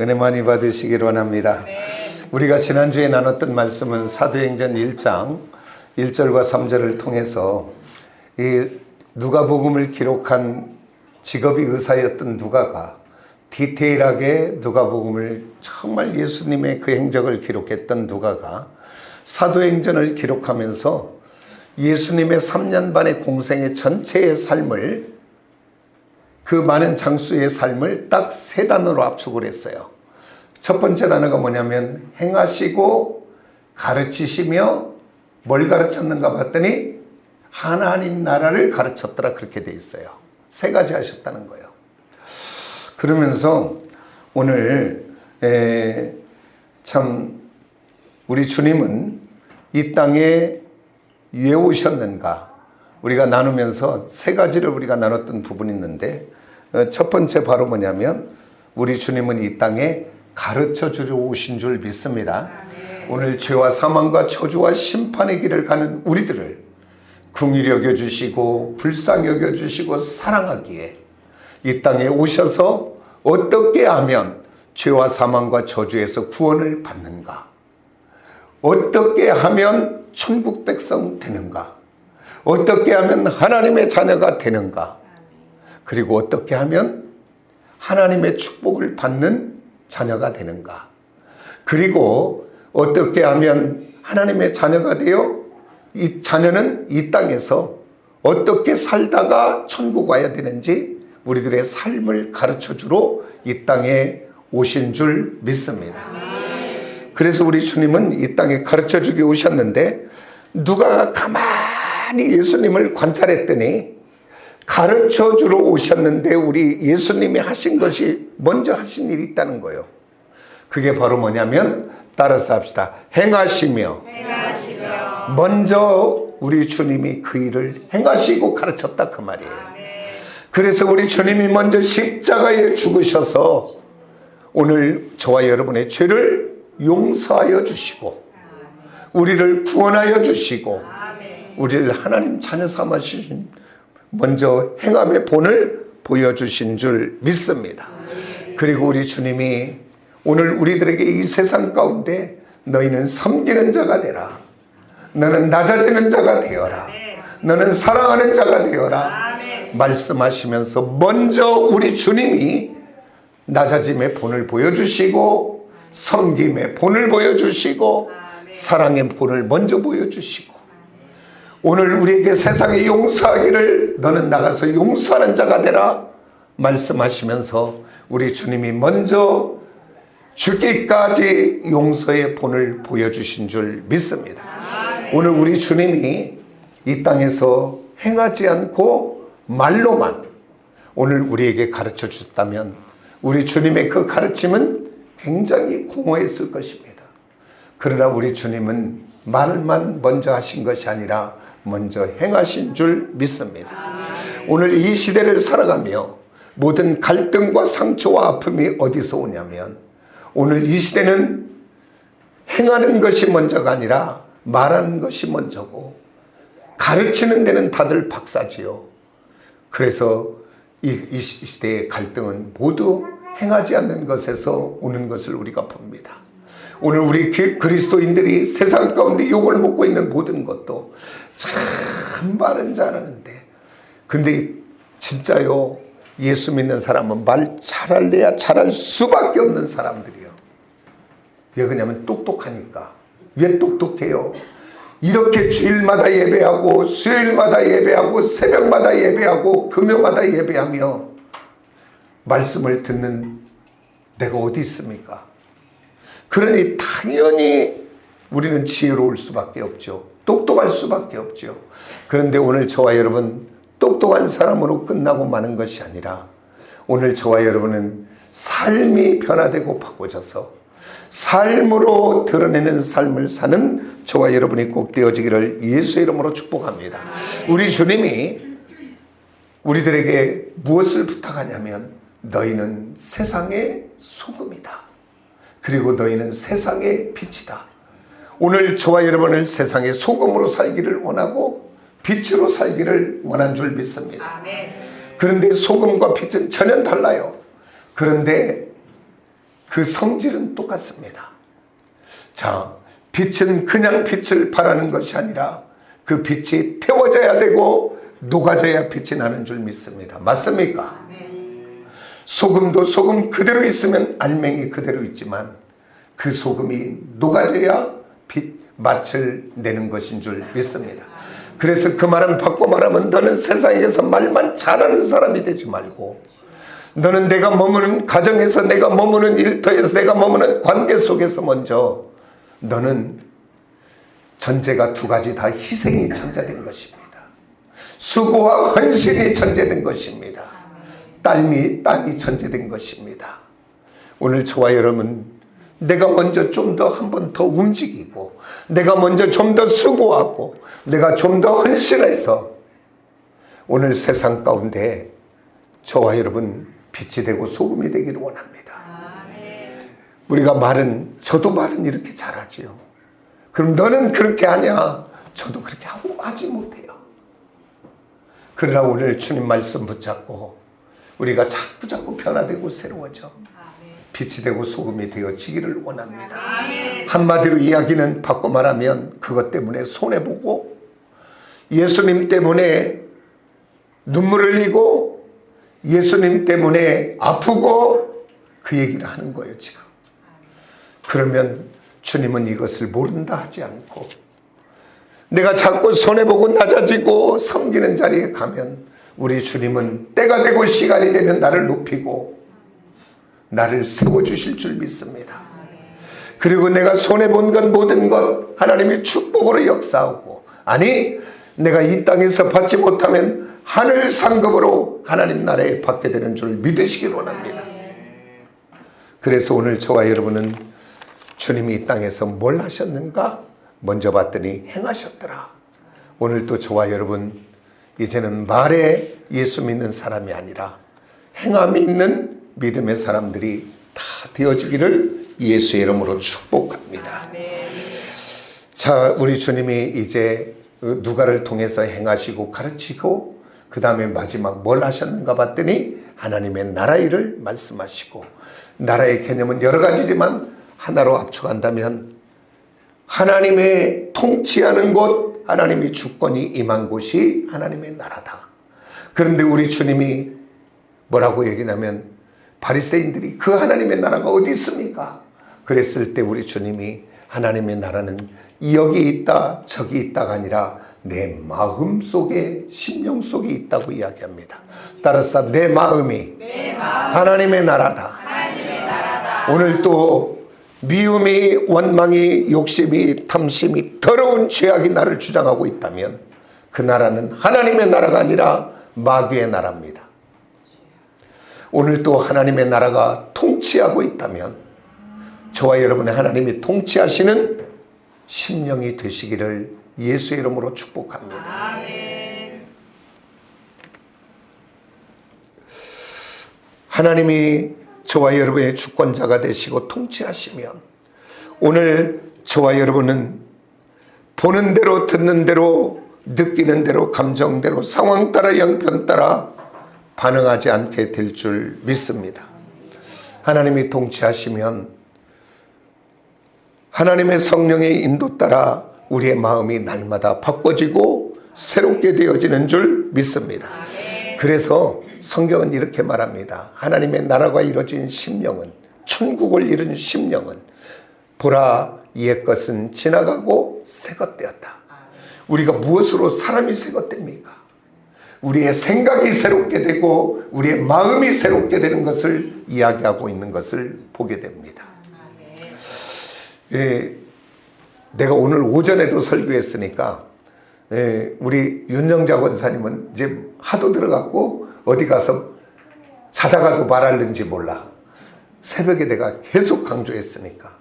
은혜 많이 받으시길 원합니다. 우리가 지난주에 나눴던 말씀은 사도행전 1장 1절과 3절을 통해서 이 누가복음을 기록한 직업이 의사였던 누가가 디테일하게 누가복음을 정말 예수님의 그 행적을 기록했던 누가가 사도행전을 기록하면서 예수님의 3년 반의 공생의 전체의 삶을, 그 많은 장수의 삶을 딱 세 단어로 압축을 했어요. 첫 번째 단어가 뭐냐면 행하시고 가르치시며, 뭘 가르쳤는가 봤더니 하나님 나라를 가르쳤더라, 그렇게 돼 있어요. 세 가지 하셨다는 거예요. 그러면서 오늘 참 우리 주님은 이 땅에 왜 오셨는가, 우리가 나누면서 세 가지를 우리가 나눴던 부분이 있는데, 첫 번째 바로 뭐냐면 우리 주님은 이 땅에 가르쳐 주려 오신 줄 믿습니다. 오늘 죄와 사망과 저주와 심판의 길을 가는 우리들을 긍휼히 여겨주시고 불쌍히 여겨주시고 사랑하기에 이 땅에 오셔서 어떻게 하면 죄와 사망과 저주에서 구원을 받는가, 어떻게 하면 천국 백성 되는가, 어떻게 하면 하나님의 자녀가 되는가, 그리고 어떻게 하면 하나님의 축복을 받는 자녀가 되는가, 그리고 어떻게 하면 하나님의 자녀가 되어 이 자녀는 이 땅에서 어떻게 살다가 천국 와야 되는지 우리들의 삶을 가르쳐주러 이 땅에 오신 줄 믿습니다. 그래서 우리 주님은 이 땅에 가르쳐주기 오셨는데, 누가 가만히 예수님을 관찰했더니 가르쳐주러 오셨는데 우리 예수님이 하신 것이, 먼저 하신 일이 있다는 거예요. 그게 바로 뭐냐면, 따라서 합시다. 행하시며. 먼저 우리 주님이 그 일을 행하시고 가르쳤다, 그 말이에요. 그래서 우리 주님이 먼저 십자가에 죽으셔서 오늘 저와 여러분의 죄를 용서하여 주시고 우리를 구원하여 주시고 우리를 하나님 자녀 삼으신 먼저 행함의 본을 보여주신 줄 믿습니다. 그리고 우리 주님이 오늘 우리들에게 이 세상 가운데 너희는 섬기는 자가 되라, 너는 낮아지는 자가 되어라, 너는 사랑하는 자가 되어라 말씀하시면서 먼저 우리 주님이 낮아짐의 본을 보여주시고 섬김의 본을 보여주시고 사랑의 본을 먼저 보여주시고, 오늘 우리에게 세상에 용서하기를 너는 나가서 용서하는 자가 되라 말씀하시면서 우리 주님이 먼저 죽기까지 용서의 본을 보여주신 줄 믿습니다. 오늘 우리 주님이 이 땅에서 행하지 않고 말로만 오늘 우리에게 가르쳐 주셨다면 우리 주님의 그 가르침은 굉장히 공허했을 것입니다. 그러나 우리 주님은 말만 먼저 하신 것이 아니라 먼저 행하신 줄 믿습니다. 오늘 이 시대를 살아가며 모든 갈등과 상처와 아픔이 어디서 오냐면, 오늘 이 시대는 행하는 것이 먼저가 아니라 말하는 것이 먼저고, 가르치는 데는 다들 박사지요. 그래서 이 시대의 갈등은 모두 행하지 않는 것에서 오는 것을 우리가 봅니다. 오늘 우리 그리스도인들이 세상 가운데 욕을 먹고 있는 모든 것도 참 말은 잘하는데, 근데 진짜요, 예수 믿는 사람은 말 잘할래야 잘할 수밖에 없는 사람들이요. 왜 그러냐면 똑똑하니까. 왜 똑똑해요? 이렇게 주일마다 예배하고 수요일마다 예배하고 새벽마다 예배하고 금요마다 예배하며 말씀을 듣는 내가 어디 있습니까? 그러니 당연히 우리는 지혜로울 수밖에 없죠. 똑똑할 수밖에 없죠. 그런데 오늘 저와 여러분, 똑똑한 사람으로 끝나고 마는 것이 아니라 오늘 저와 여러분은 삶이 변화되고 바꿔져서 삶으로 드러내는 삶을 사는 저와 여러분이 꼭 되어지기를 예수의 이름으로 축복합니다. 우리 주님이 우리들에게 무엇을 부탁하냐면, 너희는 세상의 소금이다. 그리고 너희는 세상의 빛이다. 오늘 저와 여러분을 세상의 소금으로 살기를 원하고 빛으로 살기를 원한 줄 믿습니다. 그런데 소금과 빛은 전혀 달라요. 그런데 그 성질은 똑같습니다. 자, 빛은 그냥 빛을 발하는 것이 아니라 그 빛이 태워져야 되고 녹아져야 빛이 나는 줄 믿습니다. 맞습니까? 소금도 소금 그대로 있으면 알맹이 그대로 있지만 그 소금이 녹아져야 맛을 내는 것인 줄 믿습니다. 그래서 그 말은 바꿔 말하면 너는 세상에서 말만 잘하는 사람이 되지 말고 너는 내가 머무는 가정에서, 내가 머무는 일터에서, 내가 머무는 관계 속에서 먼저 너는 전제가 두 가지 다 희생이 전제된 것입니다. 수고와 헌신이 전제된 것입니다. 땅이 전제된 것입니다. 오늘 저와 여러분, 내가 먼저 좀 더 한 번 더 움직이고 내가 먼저 좀 더 수고하고 내가 좀 더 헌신해서 오늘 세상 가운데 저와 여러분 빛이 되고 소금이 되기를 원합니다. 우리가 저도 말은 이렇게 잘하지요. 그럼 너는 그렇게 하냐? 저도 그렇게 하지 못해요. 그러나 오늘 주님 말씀 붙잡고 우리가 자꾸 변화되고 새로워져 빛이 되고 소금이 되어지기를 원합니다. 한마디로 이야기는 바꿔 말하면 그것 때문에 손해보고 예수님 때문에 눈물 흘리고 예수님 때문에 아프고 그 얘기를 하는 거예요 지금. 그러면 주님은 이것을 모른다 하지 않고 내가 자꾸 손해보고 낮아지고 섬기는 자리에 가면 우리 주님은 때가 되고 시간이 되면 나를 높이고 나를 세워주실 줄 믿습니다. 그리고 내가 손해본 것 모든 것 하나님이 축복으로 역사하고 아니 내가 이 땅에서 받지 못하면 하늘 상급으로 하나님 나라에 받게 되는 줄 믿으시길 원합니다. 그래서 오늘 저와 여러분은 주님이 이 땅에서 뭘 하셨는가 먼저 봤더니 행하셨더라. 오늘 또 저와 여러분 이제는 말에 예수 믿는 사람이 아니라 행함이 있는 믿음의 사람들이 다 되어지기를 예수의 이름으로 축복합니다. 자, 우리 주님이 이제 누가를 통해서 행하시고 가르치고 그 다음에 마지막 뭘 하셨는가 봤더니 하나님의 나라 일을 말씀하시고 나라의 개념은 여러 가지지만 하나로 압축한다면 하나님의 통치하는 곳, 하나님의 주권이 임한 곳이 하나님의 나라다. 그런데 우리 주님이 뭐라고 얘기하냐면 바리새인들이 그 하나님의 나라가 어디 있습니까? 그랬을 때 우리 주님이 하나님의 나라는 여기 있다 저기 있다가 아니라 내 마음 속에 심령 속에 있다고 이야기합니다. 따라서 내 마음이 하나님의 나라다. 오늘 또 미움이 원망이 욕심이 탐심이 더러운 죄악이 나를 주장하고 있다면 그 나라는 하나님의 나라가 아니라 마귀의 나라입니다. 오늘 또 하나님의 나라가 통치하고 있다면 저와 여러분의 하나님이 통치하시는 심령이 되시기를 예수의 이름으로 축복합니다. 하나님이 저와 여러분의 주권자가 되시고 통치하시면 오늘 저와 여러분은 보는 대로 듣는 대로 느끼는 대로 감정대로 상황 따라 형편 따라 반응하지 않게 될 줄 믿습니다. 하나님이 통치하시면 하나님의 성령의 인도 따라 우리의 마음이 날마다 바꿔지고 새롭게 되어지는 줄 믿습니다. 그래서 성경은 이렇게 말합니다. 하나님의 나라가 이루어진 심령은, 천국을 이룬 심령은 보라 옛 것은 지나가고 새 것 되었다. 우리가 무엇으로 사람이 새 것 됩니까? 우리의 생각이 새롭게 되고 우리의 마음이 새롭게 되는 것을 이야기하고 있는 것을 보게 됩니다. 내가 오늘 오전에도 설교했으니까 우리 윤영자 권사님은 이제 하도 들어갔고 어디 가서 자다가도 말하는지 몰라. 새벽에 내가 계속 강조했으니까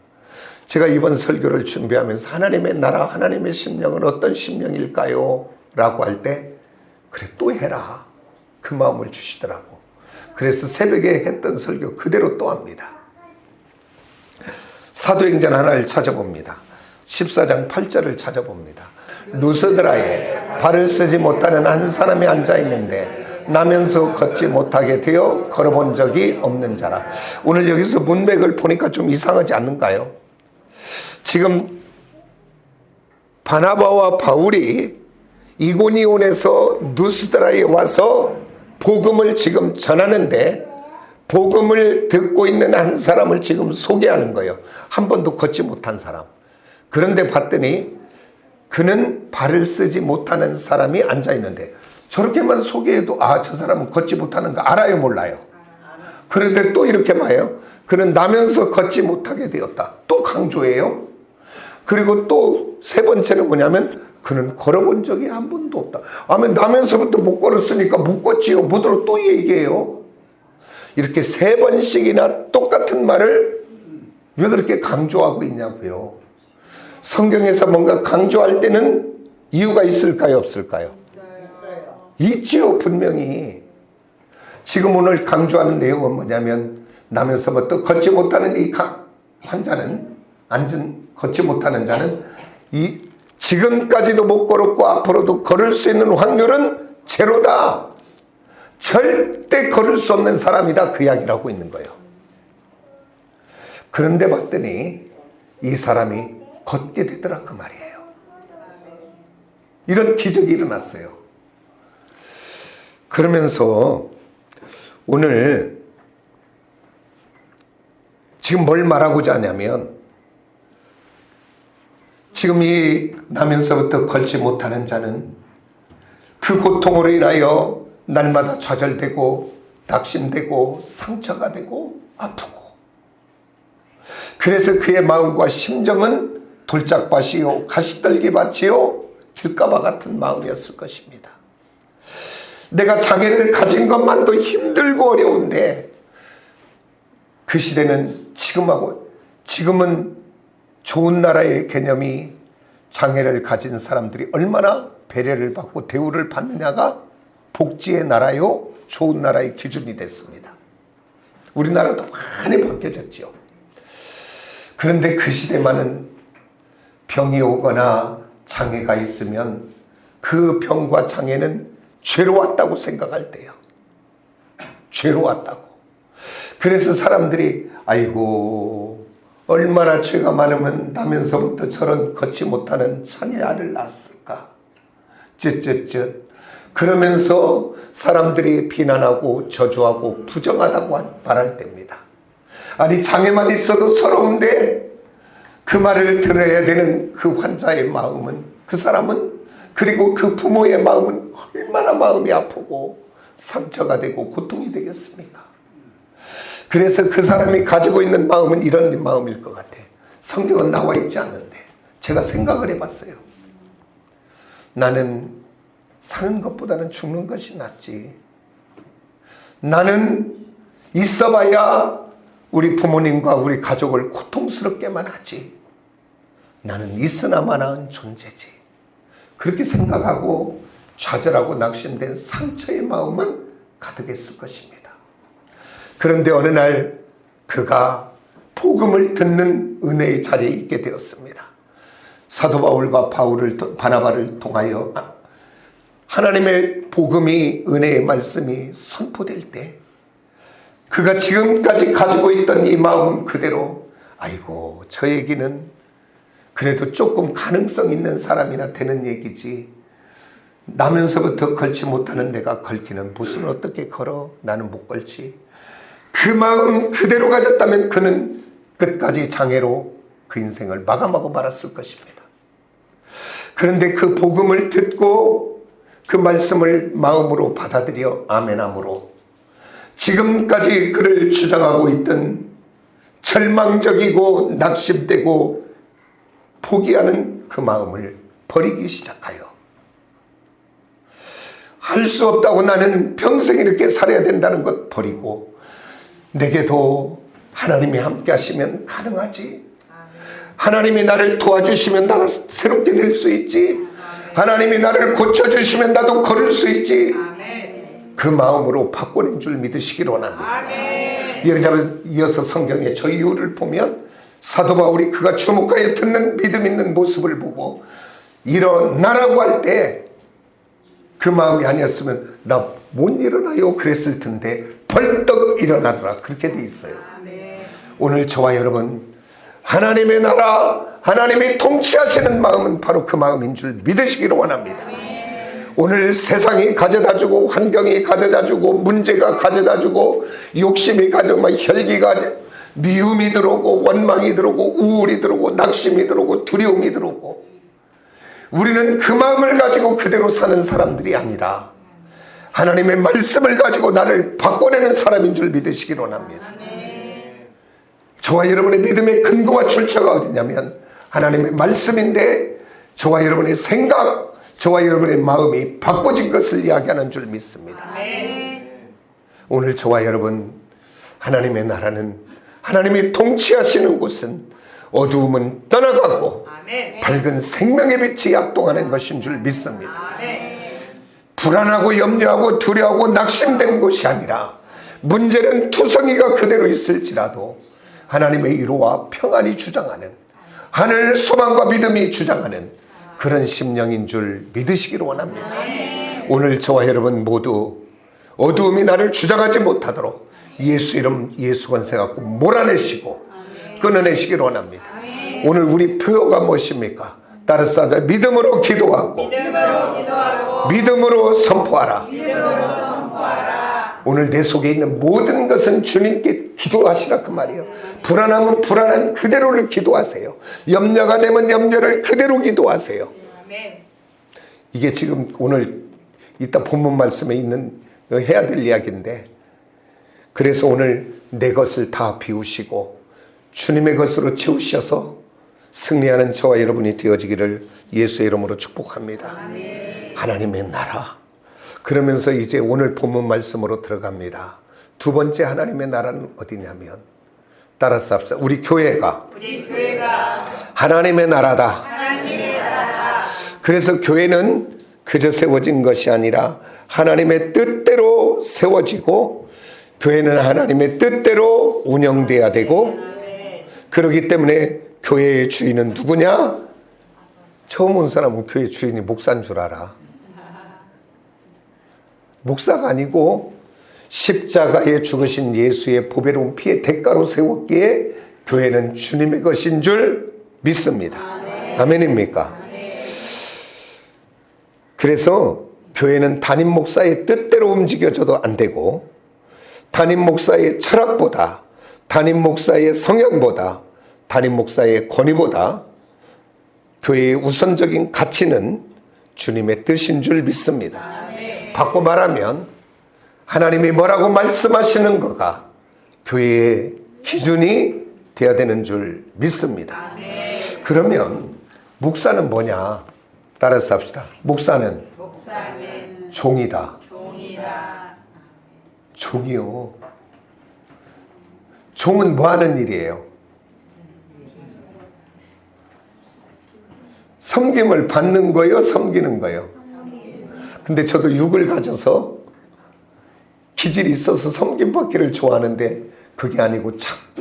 제가 이번 설교를 준비하면서 하나님의 나라, 하나님의 심령은 어떤 심령일까요? 라고 할 때 그래 또 해라. 그 마음을 주시더라고. 그래서 새벽에 했던 설교 그대로 또 합니다. 사도행전 하나를 찾아봅니다. 14장 8절을 찾아봅니다. 루스드라에 발을 쓰지 못하는 한 사람이 앉아있는데 나면서 걷지 못하게 되어 걸어본 적이 없는 자라. 오늘 여기서 문맥을 보니까 좀 이상하지 않는가요? 지금 바나바와 바울이 이고니온에서 누스드라에 와서 복음을 지금 전하는데, 복음을 듣고 있는 한 사람을 지금 소개하는 거예요. 한 번도 걷지 못한 사람. 그런데 봤더니 그는 발을 쓰지 못하는 사람이 앉아 있는데, 저렇게만 소개해도 저 사람은 걷지 못하는 거 알아요, 몰라요? 그런데 또 이렇게 말해요. 그는 나면서 걷지 못하게 되었다. 또 강조해요. 그리고 또 세 번째는 뭐냐면 그는 걸어본 적이 한 번도 없다. 나면서부터 못 걸었으니까 못 걷지요. 못으로 또 얘기해요. 이렇게 세 번씩이나 똑같은 말을 왜 그렇게 강조하고 있냐고요. 성경에서 뭔가 강조할 때는 이유가 있을까요, 없을까요? 있지요, 분명히. 지금 오늘 강조하는 내용은 뭐냐면, 나면서부터 걷지 못하는 이 환자는, 걷지 못하는 자는 지금까지도 못 걸었고 앞으로도 걸을 수 있는 확률은 제로다. 절대 걸을 수 없는 사람이다. 그 이야기를 하고 있는 거예요. 그런데 봤더니 이 사람이 걷게 되더라, 그 말이에요. 이런 기적이 일어났어요. 그러면서 오늘 지금 뭘 말하고자 하냐면, 지금 이 나면서부터 걸지 못하는 자는 그 고통으로 인하여 날마다 좌절되고 낙심되고 상처가 되고 아프고, 그래서 그의 마음과 심정은 돌짝밭이요 가시떨기밭이요 길가와 같은 마음이었을 것입니다. 내가 장애를 가진 것만도 힘들고 어려운데, 그 시대는 지금은 좋은 나라의 개념이 장애를 가진 사람들이 얼마나 배려를 받고 대우를 받느냐가 복지의 나라요, 좋은 나라의 기준이 됐습니다. 우리나라도 많이 바뀌어졌죠. 그런데 그 시대만은 병이 오거나 장애가 있으면 그 병과 장애는 죄로 왔다고 생각할 때요. 죄로 왔다고. 그래서 사람들이 아이고 얼마나 죄가 많으면 나면서부터 저런 걷지 못하는 장애아를 낳았을까. 쯧쯧쯧. 그러면서 사람들이 비난하고 저주하고 부정하다고 말할 때입니다. 아니 장애만 있어도 서러운데 그 말을 들어야 되는 그 환자의 마음은, 그 사람은, 그리고 그 부모의 마음은 얼마나 마음이 아프고 상처가 되고 고통이 되겠습니까? 그래서 그 사람이 가지고 있는 마음은 이런 마음일 것 같아. 성경은 나와 있지 않는데 제가 생각을 해봤어요. 나는 사는 것보다는 죽는 것이 낫지. 나는 있어봐야 우리 부모님과 우리 가족을 고통스럽게만 하지. 나는 있으나 마나한 존재지. 그렇게 생각하고 좌절하고 낙심된 상처의 마음은 가득했을 것입니다. 그런데 어느 날 그가 복음을 듣는 은혜의 자리에 있게 되었습니다. 사도 바울과 바나바를 통하여 하나님의 복음이, 은혜의 말씀이 선포될 때 그가 지금까지 가지고 있던 이 마음 그대로, 아이고 저 얘기는 그래도 조금 가능성 있는 사람이나 되는 얘기지, 나면서부터 걸지 못하는 내가 걸기는 무슨 어떻게 걸어, 나는 못 걸지. 그 마음 그대로 가졌다면 그는 끝까지 장애로 그 인생을 마감하고 말았을 것입니다. 그런데 그 복음을 듣고 그 말씀을 마음으로 받아들여 아멘함으로 지금까지 그를 주장하고 있던 절망적이고 낙심되고 포기하는 그 마음을 버리기 시작하여, 할 수 없다고 나는 평생 이렇게 살아야 된다는 것 버리고, 내게도 하나님이 함께 하시면 가능하지. 하나님이 나를 도와주시면 나가 새롭게 될 수 있지. 하나님이 나를 고쳐주시면 나도 걸을 수 있지. 그 마음으로 바꿔낸 줄 믿으시기를 원합니다. 여러분, 이어서 성경의 저 이유를 보면 사도 바울이 그가 주목하여 듣는 믿음 있는 모습을 보고 일어나라고 할 때 그 마음이 아니었으면 나 못 일어나요 그랬을 텐데 벌떡 일어나더라. 그렇게 돼 있어요. 오늘 저와 여러분, 하나님의 나라, 하나님이 통치하시는 마음은 바로 그 마음인 줄 믿으시기를 원합니다. 오늘 세상이 가져다주고, 환경이 가져다주고, 문제가 가져다주고, 욕심이 가져오고, 혈기가, 미움이 들어오고, 원망이 들어오고, 우울이 들어오고, 낙심이 들어오고, 두려움이 들어오고, 우리는 그 마음을 가지고 그대로 사는 사람들이 아니라 하나님의 말씀을 가지고 나를 바꿔내는 사람인 줄 믿으시기를 원합니다. 저와 여러분의 믿음의 근거와 출처가 어디냐면 하나님의 말씀인데, 저와 여러분의 생각, 저와 여러분의 마음이 바꿔진 것을 이야기하는 줄 믿습니다. 오늘 저와 여러분, 하나님의 나라는, 하나님이 통치하시는 곳은 어두움은 떠나가고 밝은 생명의 빛이 약동하는 것인 줄 믿습니다. 불안하고 염려하고 두려워하고 낙심된 곳이 아니라, 문제는 투성이가 그대로 있을지라도 하나님의 위로와 평안이 주장하는, 하늘 소망과 믿음이 주장하는 그런 심령인 줄 믿으시기를 원합니다. 오늘 저와 여러분 모두 어두움이 나를 주장하지 못하도록 예수 이름, 예수 권세 갖고 몰아내시고 끊어내시기를 원합니다. 오늘 우리 표어가 무엇입니까? 따라서 믿음으로 기도하고 믿음으로 선포하라. 오늘 내 속에 있는 모든 것은 주님께 기도하시라 그 말이에요. 불안하면 불안한 그대로를 기도하세요. 염려가 되면 염려를 그대로 기도하세요. 이게 지금 오늘 이따 본문 말씀에 있는 해야 될 이야기인데, 그래서 오늘 내 것을 다 비우시고 주님의 것으로 채우셔서 승리하는 저와 여러분이 되어지기를 예수의 이름으로 축복합니다. 하나님의 나라. 그러면서 이제 오늘 본문 말씀으로 들어갑니다. 두 번째 하나님의 나라는 어디냐면, 따라서 합시다. 우리 교회가 하나님의 나라다. 그래서 교회는 그저 세워진 것이 아니라 하나님의 뜻대로 세워지고, 교회는 하나님의 뜻대로 운영돼야 되고, 그렇기 때문에 교회의 주인은 누구냐? 처음 온 사람은 교회 주인이 목사인 줄 알아. 목사가 아니고 십자가에 죽으신 예수의 보배로운 피의 대가로 세웠기에 교회는 주님의 것인 줄 믿습니다. 아멘입니까? 그래서 교회는 담임 목사의 뜻대로 움직여져도 안 되고, 담임 목사의 철학보다, 담임 목사의 성향보다, 담임 목사의 권위보다 교회의 우선적인 가치는 주님의 뜻인 줄 믿습니다. 바꿔 말하면 하나님이 뭐라고 말씀하시는 거가 교회의 기준이 되어야 되는 줄 믿습니다. 그러면 목사는 뭐냐? 따라서 합시다. 목사는 종이다. 종이요. 종은 뭐 하는 일이에요? 섬김을 받는 거요, 섬기는 거요? 근데 저도 육을 가져서 기질이 있어서 섬김받기를 좋아하는데, 그게 아니고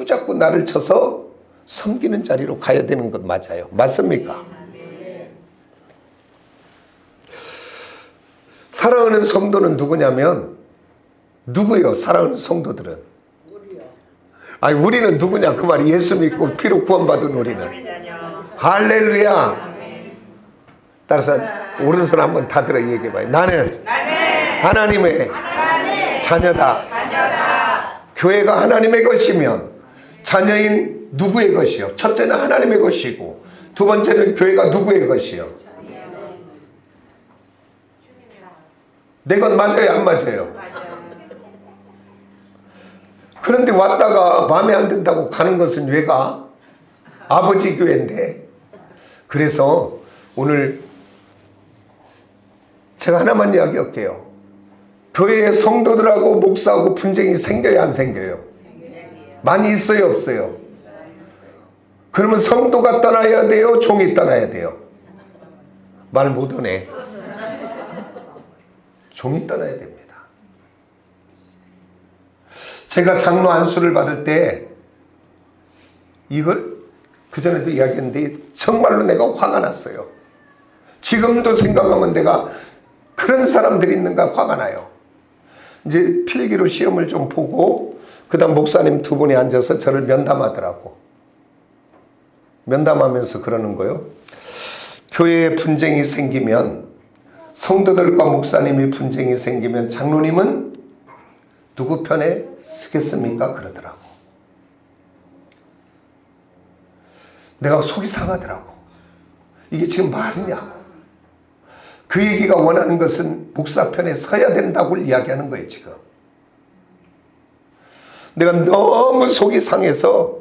자꾸 나를 쳐서 섬기는 자리로 가야 되는 것 맞아요. 맞습니까? 사랑하는 성도는 누구냐면, 누구요? 사랑하는 성도들은 아니, 우리는 누구냐 그 말이, 예수 믿고 피로 구원받은 우리는. 할렐루야. 따라서 오른손 한번 다 들어 얘기해봐요. 나는 하나님의 자녀다. 교회가 하나님의 것이면 자녀인 누구의 것이요? 첫째는 하나님의 것이고, 두 번째는 교회가 누구의 것이요? 내 것 맞아요, 안 맞아요? 그런데 왔다가 마음에 안 든다고 가는 것은 왜 가? 아버지 교회인데. 그래서 오늘 제가 하나만 이야기할게요. 교회의 성도들하고 목사하고 분쟁이 생겨요, 안 생겨요? 많이 있어요, 없어요? 그러면 성도가 떠나야 돼요, 종이 떠나야 돼요? 말 못하네. 종이 떠나야 됩니다. 제가 장로 안수를 받을 때 이걸 그전에도 이야기했는데 정말로 내가 화가 났어요. 지금도 생각하면 내가 그런 사람들이 있는가 화가 나요. 이제 필기로 시험을 좀 보고 그 다음 목사님 두 분이 앉아서 저를 면담하더라고. 면담하면서 그러는 거요. 교회에 분쟁이 생기면, 성도들과 목사님이 분쟁이 생기면 장로님은 누구 편에 서겠습니까? 그러더라고. 내가 속이 상하더라고. 이게 지금 말이냐? 그 얘기가 원하는 것은 목사 편에 서야 된다고 이야기하는 거예요, 지금. 내가 너무 속이 상해서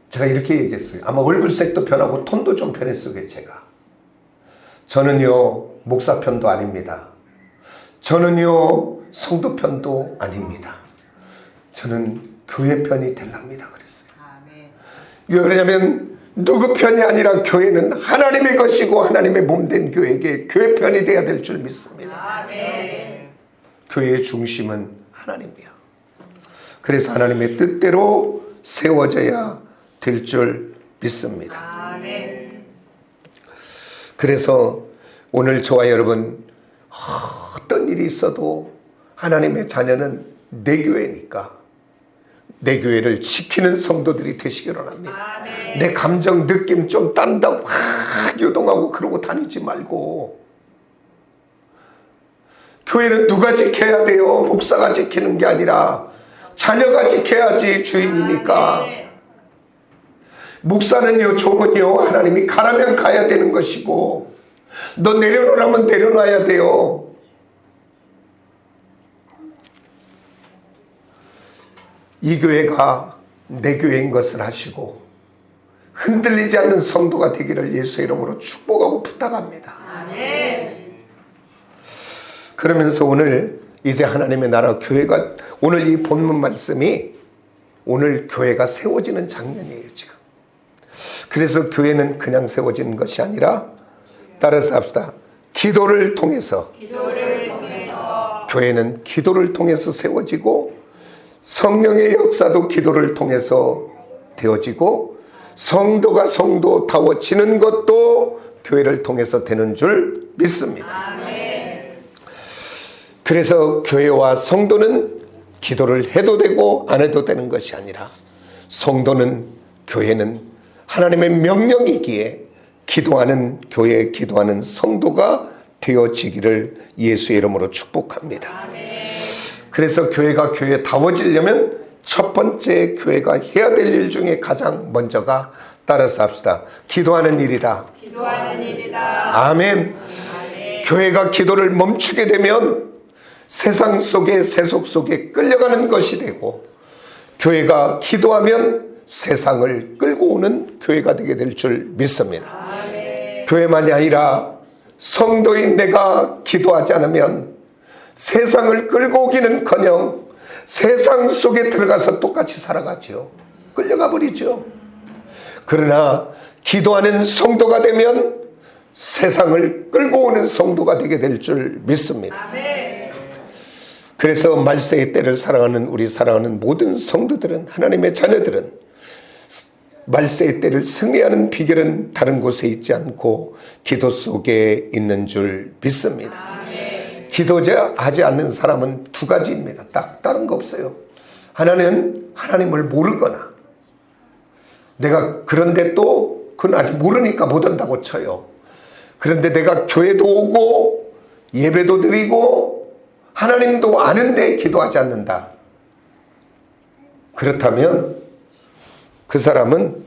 제가 이렇게 얘기했어요. 아마 얼굴색도 변하고 톤도 좀 변했어요, 제가. 저는요, 목사 편도 아닙니다. 저는요, 성도 편도 아닙니다. 저는 교회 편이 되랍니다. 그랬어요. 왜 그러냐면 누구 편이 아니라 교회는 하나님의 것이고 하나님의 몸된 교회에게 교회 편이 되어야 될 줄 믿습니다. 교회의 중심은 하나님이야. 그래서 하나님의 뜻대로 세워져야 될 줄 믿습니다. 그래서 오늘 저와 여러분, 어떤 일이 있어도 하나님의 자녀는 내 교회니까 내 교회를 지키는 성도들이 되시기를 원합니다. 내 감정, 느낌 좀 딴다고 확 요동하고 그러고 다니지 말고, 교회는 누가 지켜야 돼요? 목사가 지키는 게 아니라 자녀가 지켜야지. 주인이니까. 목사는요, 종은요, 하나님이 가라면 가야 되는 것이고, 너 내려놓으라면 내려놔야 돼요. 이 교회가 내 교회인 것을 아시고 흔들리지 않는 성도가 되기를 예수의 이름으로 축복하고 부탁합니다. 그러면서 오늘 이제 하나님의 나라 교회가, 오늘 이 본문 말씀이 오늘 교회가 세워지는 장면이에요, 지금. 그래서 교회는 그냥 세워지는 것이 아니라, 따라서 합시다. 기도를 통해서. 교회는 기도를 통해서 세워지고, 성령의 역사도 기도를 통해서 되어지고, 성도가 성도다워지는 것도 교회를 통해서 되는 줄 믿습니다. 그래서 교회와 성도는 기도를 해도 되고 안 해도 되는 것이 아니라, 성도는, 교회는 하나님의 명령이기에 기도하는 교회, 기도하는 성도가 되어지기를 예수의 이름으로 축복합니다. 그래서 교회가 교회다워지려면 첫 번째 교회가 해야 될 일 중에 가장 먼저가, 따라서 합시다. 기도하는 일이다. 아멘. 교회가 기도를 멈추게 되면 세상 속에, 세속 속에 끌려가는 것이 되고, 교회가 기도하면 세상을 끌고 오는 교회가 되게 될 줄 믿습니다. 교회만이 아니라 성도인 내가 기도하지 않으면 세상을 끌고 오기는커녕 세상 속에 들어가서 똑같이 살아가죠. 끌려가 버리죠. 그러나 기도하는 성도가 되면 세상을 끌고 오는 성도가 되게 될 줄 믿습니다. 그래서 말세의 때를 사랑하는 우리 사랑하는 모든 성도들은, 하나님의 자녀들은 말세의 때를 승리하는 비결은 다른 곳에 있지 않고 기도 속에 있는 줄 믿습니다. 기도하지 않는 사람은 두 가지입니다. 다른 거 없어요. 하나는 하나님을 모르거나, 내가 그런데 또 그건 아직 모르니까 못 온다고 쳐요. 그런데 내가 교회도 오고 예배도 드리고 하나님도 아는데 기도하지 않는다. 그렇다면 그 사람은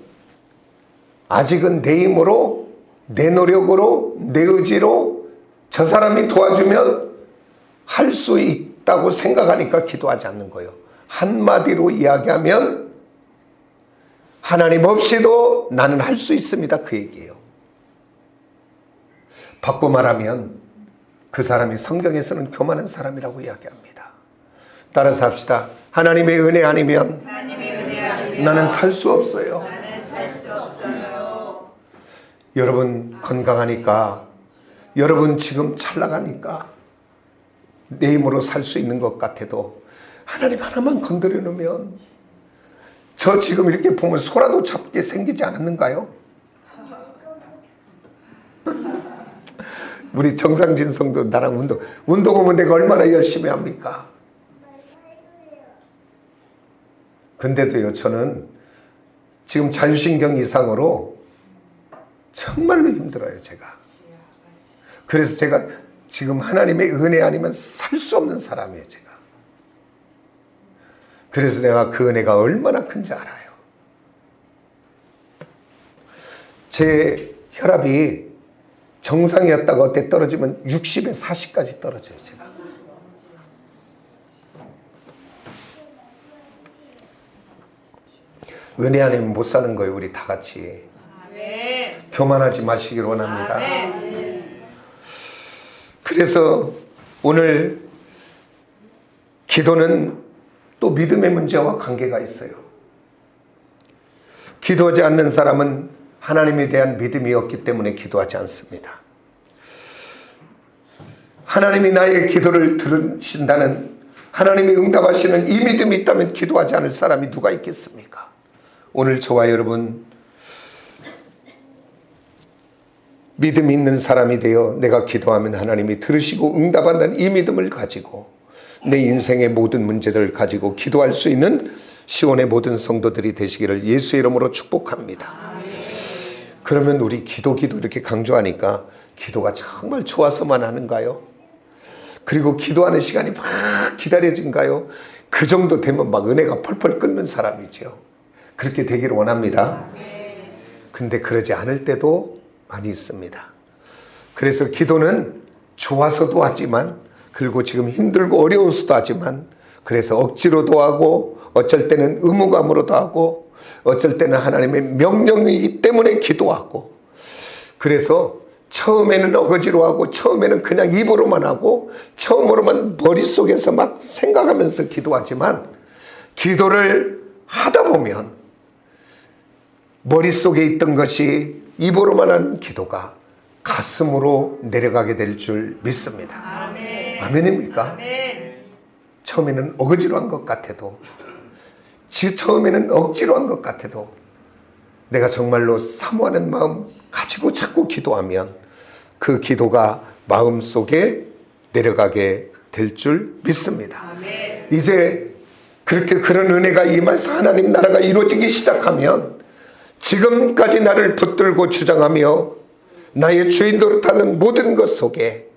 아직은 내 힘으로, 내 노력으로, 내 의지로 저 사람이 도와주면 할 수 있다고 생각하니까 기도하지 않는 거예요. 한마디로 이야기하면 하나님 없이도 나는 할 수 있습니다, 그 얘기예요. 바꿔 말하면 그 사람이 성경에서는 교만한 사람이라고 이야기합니다. 따라서 합시다. 하나님의 은혜 아니면 나는 살 수 없어요. 여러분 건강하니까, 여러분 지금 잘 나가니까 내 힘으로 살 수 있는 것 같아도 하나님 하나만 건드려 놓으면, 저 지금 이렇게 보면 소라도 잡게 생기지 않았는가요? 우리 정상진 성도 나랑 운동하면 내가 얼마나 열심히 합니까? 근데도요, 저는 지금 자율신경 이상으로 정말로 힘들어요, 제가. 그래서 제가 지금 하나님의 은혜 아니면 살 수 없는 사람이에요, 제가. 그래서 내가 그 은혜가 얼마나 큰지 알아요. 제 혈압이 정상이었다가 어때 떨어지면 60에 40까지 떨어져요, 제가. 은혜 아니면 못 사는 거예요, 우리 다 같이. 교만하지 마시길 원합니다. 그래서 오늘 기도는 또 믿음의 문제와 관계가 있어요. 기도하지 않는 사람은 하나님에 대한 믿음이 없기 때문에 기도하지 않습니다. 하나님이 나의 기도를 들으신다는, 하나님이 응답하시는 이 믿음이 있다면 기도하지 않을 사람이 누가 있겠습니까? 오늘 저와 여러분 믿음이 있는 사람이 되어 내가 기도하면 하나님이 들으시고 응답한다는 이 믿음을 가지고 내 인생의 모든 문제들을 가지고 기도할 수 있는 시온의 모든 성도들이 되시기를 예수의 이름으로 축복합니다. 그러면 우리 기도 이렇게 강조하니까 기도가 정말 좋아서만 하는가요? 그리고 기도하는 시간이 막 기다려진가요? 그 정도 되면 막 은혜가 펄펄 끓는 사람이죠. 그렇게 되기를 원합니다. 근데 그러지 않을 때도 많이 있습니다. 그래서 기도는 좋아서도 하지만, 그리고 지금 힘들고 어려워서도 하지만, 그래서 억지로도 하고 어쩔 때는 의무감으로도 하고 어쩔 때는 하나님의 명령이기 때문에 기도하고, 그래서 처음에는 어거지로 하고 처음에는 그냥 입으로만 하고 처음으로만 머릿속에서 막 생각하면서 기도하지만, 기도를 하다 보면 머릿속에 있던 것이 입으로만 하는 기도가 가슴으로 내려가게 될 줄 믿습니다. 아멘입니까? 처음에는 어거지로 한 것 같아도, 처음에는 억지로 한 것 같아도 내가 정말로 사모하는 마음 가지고 자꾸 기도하면 그 기도가 마음속에 내려가게 될 줄 믿습니다. 이제 그렇게 그런 은혜가 임해서 하나님 나라가 이루어지기 시작하면, 지금까지 나를 붙들고 주장하며 나의 주인 노릇하는 모든 것 속에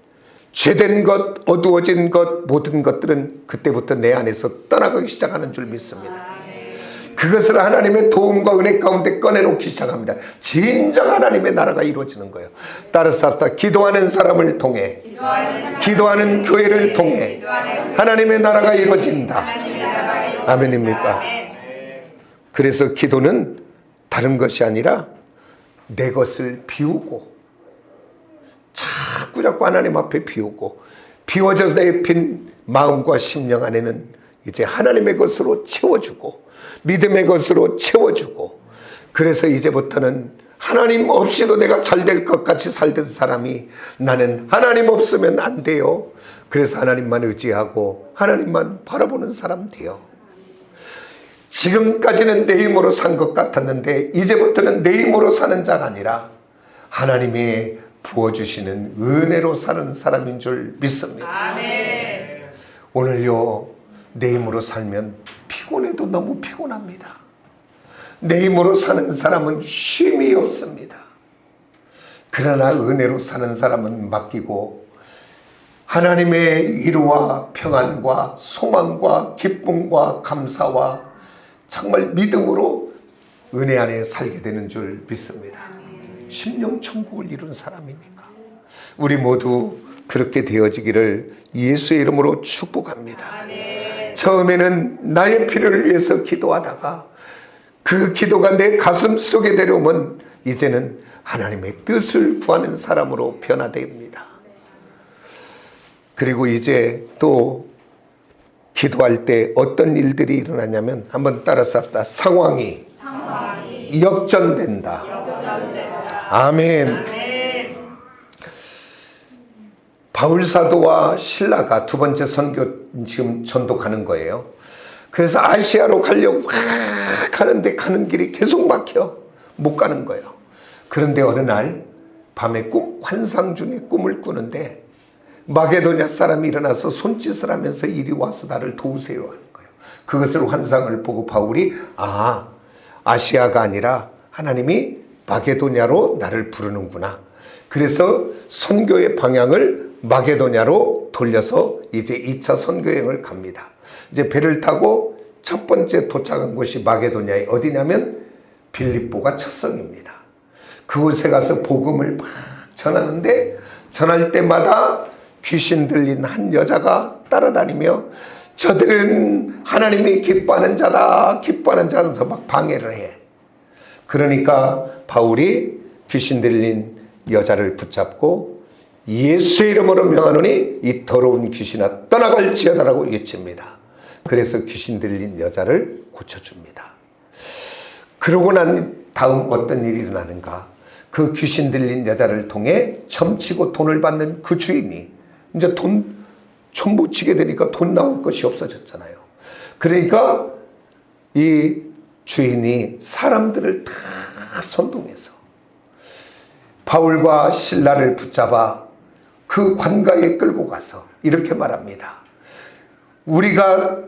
죄된 것, 어두워진 것, 모든 것들은 그때부터 내 안에서 떠나가기 시작하는 줄 믿습니다. 그것을 하나님의 도움과 은혜 가운데 꺼내놓기 시작합니다. 진정 하나님의 나라가 이루어지는 거예요. 따라서 합시다. 기도하는 사람을 통해, 기도하는 교회를 통해 하나님의 나라가 이루어진다. 아멘입니까? 그래서 기도는 다른 것이 아니라 내 것을 비우고, 자꾸 하나님 앞에 비우고, 비워져서 내 빈 마음과 심령 안에는 이제 하나님의 것으로 채워주고 믿음의 것으로 채워주고, 그래서 이제부터는 하나님 없이도 내가 잘 될 것 같이 살던 사람이 나는 하나님 없으면 안 돼요. 그래서 하나님만 의지하고 하나님만 바라보는 사람 돼요. 지금까지는 내 힘으로 산 것 같았는데 이제부터는 내 힘으로 사는 자가 아니라 하나님의 부어주시는 은혜로 사는 사람인 줄 믿습니다. 아멘. 오늘요, 내 힘으로 살면 피곤해도 너무 피곤합니다. 내 힘으로 사는 사람은 쉼이 없습니다. 그러나 은혜로 사는 사람은 맡기고 하나님의 위로와 평안과 소망과 기쁨과 감사와 정말 믿음으로 은혜 안에 살게 되는 줄 믿습니다. 심령천국을 이룬 사람입니까? 우리 모두 그렇게 되어지기를 예수의 이름으로 축복합니다. 처음에는 나의 필요를 위해서 기도하다가 그 기도가 내 가슴 속에 내려오면 이제는 하나님의 뜻을 구하는 사람으로 변화됩니다. 그리고 이제 또 기도할 때 어떤 일들이 일어나냐면, 한번 따라서 합시다. 상황이 역전된다. 아멘. 바울 사도와 신라가 두 번째 선교 지금 전도 가는 거예요. 그래서 아시아로 가려고 막 가는데 가는 길이 계속 막혀 못 가는 거예요. 그런데 어느 날 밤에 환상 중에 꿈을 꾸는데 마게도냐 사람이 일어나서 손짓을 하면서 이리 와서 나를 도우세요 하는 거예요. 그것을 환상을 보고 바울이 아시아가 아니라 하나님이 마게도냐로 나를 부르는구나. 그래서 선교의 방향을 마게도냐로 돌려서 이제 2차 선교여행을 갑니다. 이제 배를 타고 첫 번째 도착한 곳이 마게도냐에 어디냐면 빌립보가 첫 성입니다. 그곳에 가서 복음을 막 전하는데 전할 때마다 귀신 들린 한 여자가 따라다니며 저들은 하나님이 기뻐하는 자다 기뻐하는 자다 막 방해를 해. 그러니까 바울이 귀신 들린 여자를 붙잡고 예수의 이름으로 명하노니 이 더러운 귀신아 떠나갈지어다라고 외칩니다. 그래서 귀신 들린 여자를 고쳐줍니다. 그러고 난 다음 어떤 일이 일어나는가. 그 귀신 들린 여자를 통해 점치고 돈을 받는 그 주인이 이제 돈 못 치게 되니까 돈 나올 것이 없어졌잖아요. 그러니까 이 주인이 사람들을 다 선동해서 바울과 실라를 붙잡아 그 관가에 끌고 가서 이렇게 말합니다. 우리가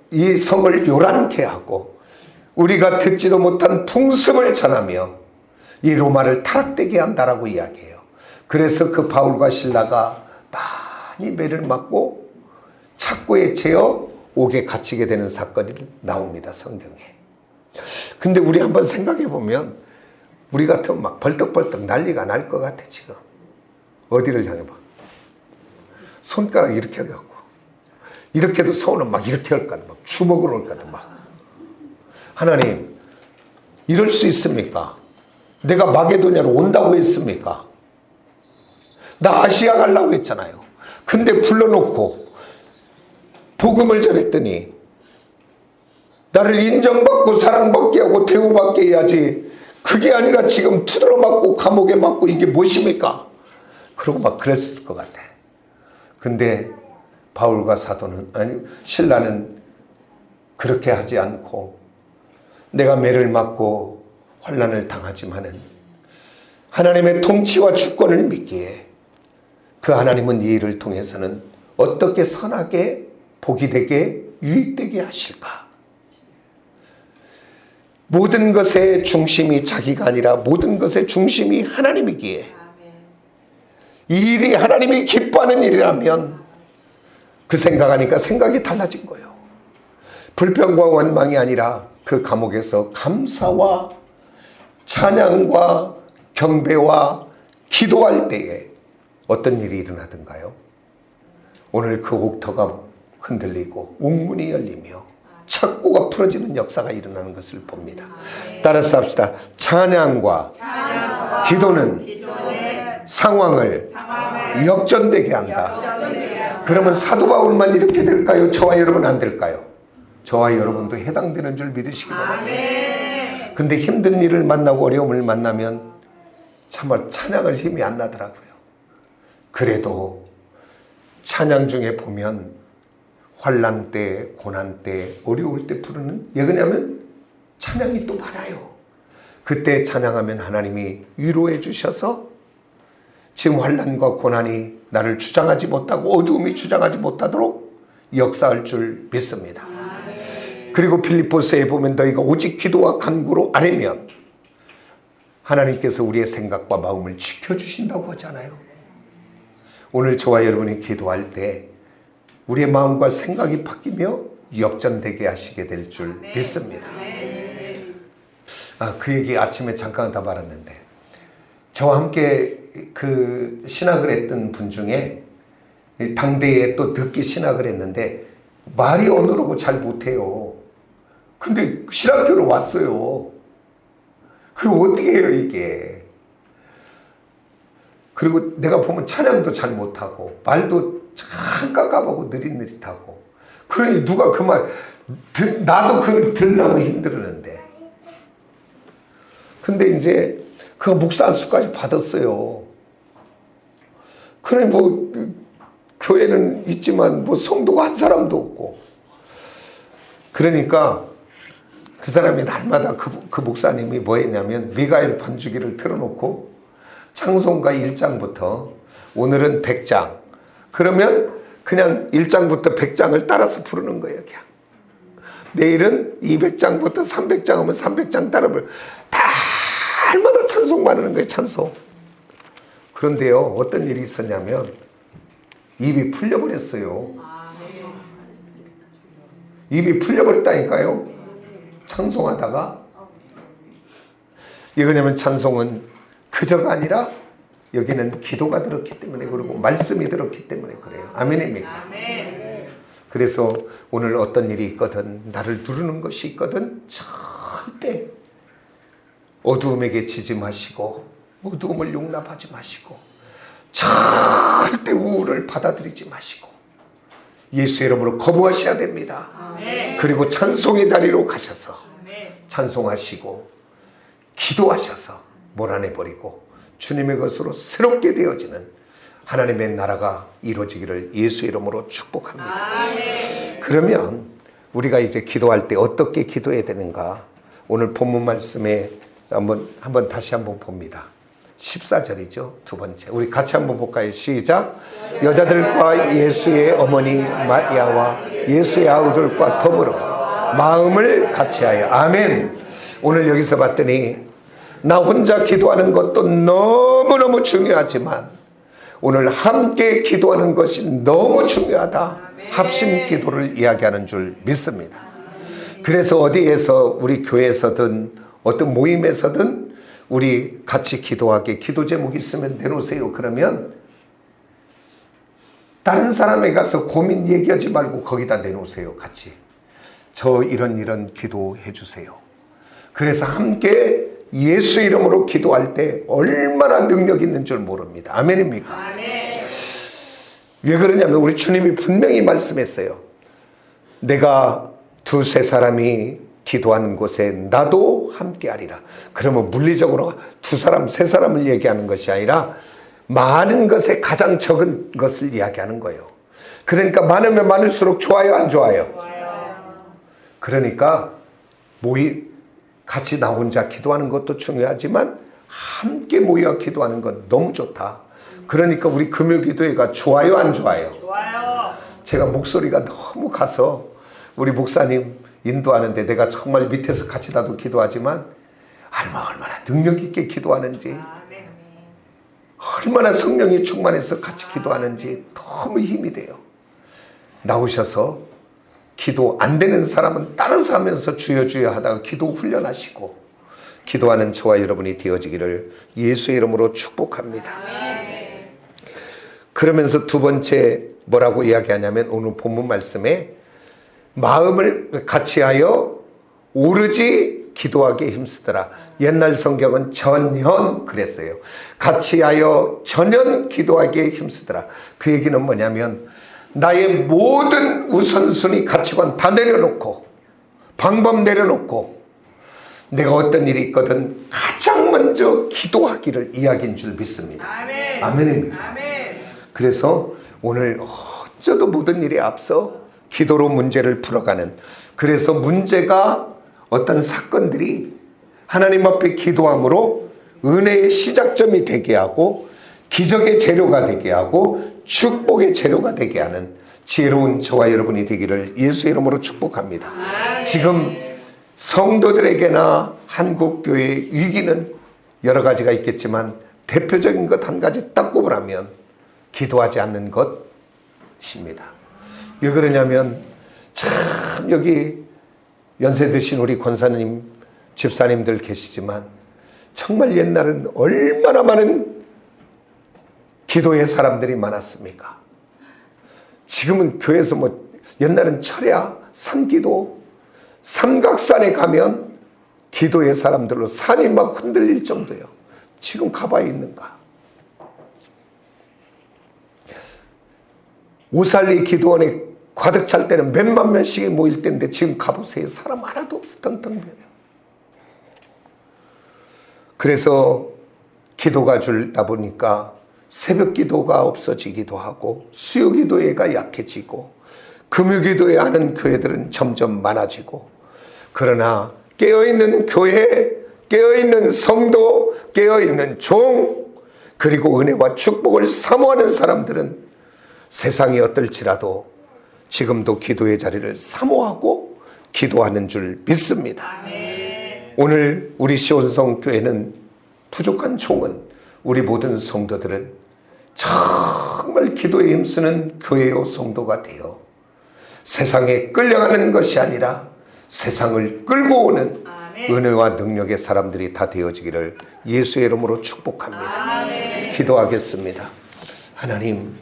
이 성을 요란케 하고 우리가 듣지도 못한 풍습을 전하며 이 로마를 타락되게 한다라고 이야기해요. 그래서 그 바울과 실라가 많이 매를 맞고 착고에 채여 옥에 갇히게 되는 사건이 나옵니다, 성경에. 근데 우리 한번 생각해 보면 우리 같으면 막 벌떡벌떡 난리가 날 것 같아. 지금 어디를 향해 봐. 손가락 이렇게 해갖고 이렇게도 손은 막 이렇게 할까, 막 주먹으로 할까도 막. 하나님, 이럴 수 있습니까? 내가 마게도냐로 온다고 했습니까? 나 아시아 가려고 했잖아요. 근데 불러놓고 복음을 전했더니 나를 인정받고 사랑받게 하고 대우받게 해야지. 그게 아니라 지금 두드러 맞고 감옥에 맞고 이게 무엇입니까? 그러고 막 그랬을 것 같아. 근데 바울과 신라는 그렇게 하지 않고 내가 매를 맞고 환난을 당하지만은 하나님의 통치와 주권을 믿기에 그 하나님은 이 일을 통해서는 어떻게 선하게 복이 되게 유익되게 하실까? 모든 것의 중심이 자기가 아니라 모든 것의 중심이 하나님이기에 이 일이 하나님이 기뻐하는 일이라면 그 생각하니까 생각이 달라진 거예요. 불평과 원망이 아니라 그 감옥에서 감사와 찬양과 경배와 기도할 때에 어떤 일이 일어나던가요? 오늘 그 옥터가 흔들리고 옥문이 열리며 착고가 풀어지는 역사가 일어나는 것을 봅니다. 따라서 합시다. 찬양과 기도는 상황을 역전되게 한다. 그러면 사도 바울만 이렇게 될까요? 저와 여러분 안 될까요? 저와 여러분도 해당되는 줄 믿으시기 바랍니다. 근데 힘든 일을 만나고 어려움을 만나면 참말 찬양을 힘이 안 나더라고요. 그래도 찬양 중에 보면 환난 때, 고난 때, 어려울 때 부르는 왜 그러냐면 찬양이 또 많아요. 그때 찬양하면 하나님이 위로해 주셔서 지금 환난과 고난이 나를 주장하지 못하고 어두움이 주장하지 못하도록 역사할 줄 믿습니다. 그리고 빌립보서에 보면 너희가 오직 기도와 간구로 아뢰면 하나님께서 우리의 생각과 마음을 지켜주신다고 하잖아요. 오늘 저와 여러분이 기도할 때 우리의 마음과 생각이 바뀌며 역전되게 하시게 될 줄 믿습니다. 그 얘기 아침에 잠깐 다 말았는데 저와 함께 그 신학을 했던 분 중에 당대에 또 늦게 신학을 했는데 말이 어느러고 잘 못해요. 근데 신학교로 왔어요. 그럼 어떻게 해요 이게. 그리고 내가 보면 찬양도 잘 못하고 말도 참 깝깝하고 느릿느릿하고 그러니 누가 그 말 나도 그걸 들으려면 힘들었는데 근데 이제 그 목사 안수까지 받았어요. 그러니 뭐 교회는 있지만 뭐 성도가 한 사람도 없고 그러니까 그 사람이 날마다 그 목사님이 뭐 했냐면 미가엘 반주기를 틀어놓고 찬송가 1장부터 오늘은 100장. 그러면 그냥 1장부터 100장을 따라서 부르는 거예요. 그냥. 내일은 200장부터 300장 하면 300장 따라 부르. 달마다 찬송만 하는 거예요. 찬송. 그런데요, 어떤 일이 있었냐면 입이 풀려버렸어요. 입이 풀려버렸다니까요. 찬송하다가. 이거냐면 찬송은 그저가 아니라 여기는 기도가 들었기 때문에 그러고 말씀이 들었기 때문에 그래요. 아멘입니까? 그래서 오늘 어떤 일이 있거든, 나를 누르는 것이 있거든, 절대 어두움에게 지지 마시고 어두움을 용납하지 마시고 절대 우울을 받아들이지 마시고 예수의 이름으로 거부하셔야 됩니다. 그리고 찬송의 자리로 가셔서 찬송하시고 기도하셔서 몰아내버리고 주님의 것으로 새롭게 되어지는 하나님의 나라가 이루어지기를 예수의 이름으로 축복합니다. 그러면 우리가 이제 기도할 때 어떻게 기도해야 되는가? 오늘 본문 말씀에 한번 다시 한번 봅니다. 14절이죠. 두 번째. 우리 같이 한번 볼까요? 시작. 여자들과 예수의 어머니 마리아와 예수의 아우들과 더불어 마음을 같이하여. 아멘. 오늘 여기서 봤더니 나 혼자 기도하는 것도 너무너무 중요하지만 오늘 함께 기도하는 것이 너무 중요하다. 합심 기도를 이야기하는 줄 믿습니다. 그래서 어디에서 우리 교회에서든 어떤 모임에서든 우리 같이 기도하게 기도 제목이 있으면 내놓으세요. 그러면 다른 사람에 가서 고민 얘기하지 말고 거기다 내놓으세요. 같이. 저 이런 기도해 주세요. 그래서 함께 예수 이름으로 기도할 때 얼마나 능력 있는 줄 모릅니다. 아멘입니까? 아멘. 왜 그러냐면 우리 주님이 분명히 말씀했어요. 내가 두세 사람이 기도하는 곳에 나도 함께하리라. 그러면 물리적으로 두 사람, 세 사람을 얘기하는 것이 아니라 많은 것에 가장 적은 것을 이야기하는 거예요. 그러니까 많으면 많을수록 좋아요, 안 좋아요? 좋아요. 그러니까 같이 나 혼자 기도하는 것도 중요하지만 함께 모여 기도하는 건 너무 좋다. 그러니까 우리 금요기도회가 좋아요, 안 좋아요? 좋아요. 제가 목소리가 너무 가서 우리 목사님 인도하는데 내가 정말 밑에서 같이 나도 기도하지만 얼마나 능력 있게 기도하는지, 얼마나 성령이 충만해서 같이 기도하는지 너무 힘이 돼요. 나오셔서 기도 안 되는 사람은 따라서 하면서 주여 주여 하다가 기도 훈련하시고 기도하는 저와 여러분이 되어지기를 예수의 이름으로 축복합니다. 그러면서 두 번째 뭐라고 이야기하냐면 오늘 본문 말씀에 마음을 같이하여 오르지 기도하기에 힘쓰더라. 옛날 성경은 전현 그랬어요. 같이하여 전현 기도하기에 힘쓰더라. 그 얘기는 뭐냐면 나의 모든 우선순위 가치관 다 내려놓고 방법 내려놓고 내가 어떤 일이 있거든 가장 먼저 기도하기를 이야기인 줄 믿습니다. 아멘. 아멘입니다. 아멘. 그래서 오늘 어쩌도 모든 일에 앞서 기도로 문제를 풀어가는, 그래서 문제가 어떤 사건들이 하나님 앞에 기도함으로 은혜의 시작점이 되게 하고 기적의 재료가 되게 하고 축복의 재료가 되게 하는 지혜로운 저와 여러분이 되기를 예수의 이름으로 축복합니다. 지금 성도들에게나 한국교회의 위기는 여러 가지가 있겠지만 대표적인 것 한 가지 딱 꼽으라면 기도하지 않는 것입니다. 왜 그러냐면 참 여기 연세 드신 우리 권사님 집사님들 계시지만 정말 옛날은 얼마나 많은 기도의 사람들이 많았습니까? 지금은 교회에서 옛날엔 철야, 산기도, 삼각산에 가면 기도의 사람들로 산이 막 흔들릴 정도예요. 지금 가봐야 있는가? 오살리 기도원에 가득 찰 때는 몇만 명씩이 모일 때인데 지금 가보세요. 사람 하나도 없어. 텅텅비어요. 그래서 기도가 줄다 보니까 새벽 기도가 없어지기도 하고 수요 기도회가 약해지고 금요 기도회 하는 교회들은 점점 많아지고, 그러나 깨어있는 교회, 깨어있는 성도, 깨어있는 종, 그리고 은혜와 축복을 사모하는 사람들은 세상이 어떨지라도 지금도 기도의 자리를 사모하고 기도하는 줄 믿습니다. 오늘 우리 시온성 교회는 부족한 종은 우리 모든 성도들은 정말 기도에 힘쓰는 교회요 성도가 되어 세상에 끌려가는 것이 아니라 세상을 끌고 오는 은혜와 능력의 사람들이 다 되어지기를 예수의 이름으로 축복합니다. 기도하겠습니다. 하나님,